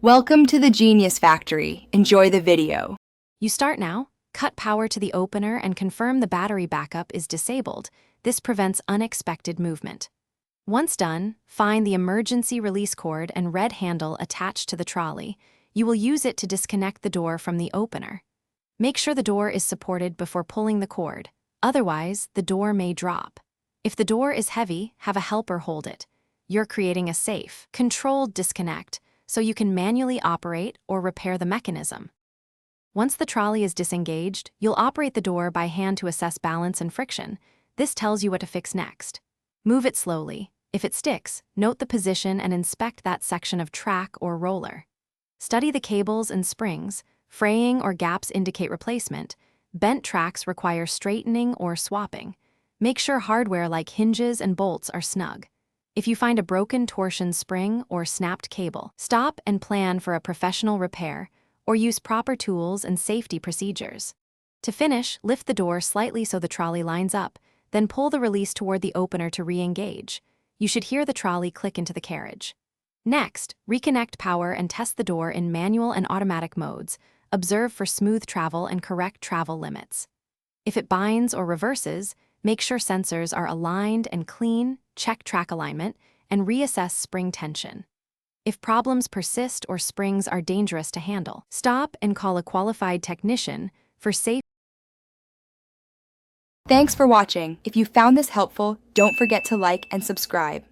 Welcome to the Genius Factory. Enjoy the video. You start now, cut power to the opener and confirm the battery backup is disabled. This prevents unexpected movement. Once done, find the emergency release cord and red handle attached to the trolley. You will use it to disconnect the door from the opener. Make sure the door is supported before pulling the cord. Otherwise, the door may drop. If the door is heavy, have a helper hold it. You're creating a safe, controlled disconnect, so you can manually operate or repair the mechanism. Once the trolley is disengaged, you'll operate the door by hand to assess balance and friction. This tells you what to fix next. Move it slowly. If it sticks, note the position and inspect that section of track or roller. Study the cables and springs. Fraying or gaps indicate replacement. Bent tracks require straightening or swapping. Make sure hardware like hinges and bolts are snug. If you find a broken torsion spring or snapped cable, stop and plan for a professional repair, or use proper tools and safety procedures. To finish, lift the door slightly so the trolley lines up, then pull the release toward the opener to re-engage. You should hear the trolley click into the carriage. Next, reconnect power and test the door in manual and automatic modes. Observe for smooth travel and correct travel limits. If it binds or reverses, make sure sensors are aligned and clean, check track alignment, and reassess spring tension. If problems persist or springs are dangerous to handle, stop and call a qualified technician for safe. Thanks for watching. If you found this helpful, don't forget to like and subscribe.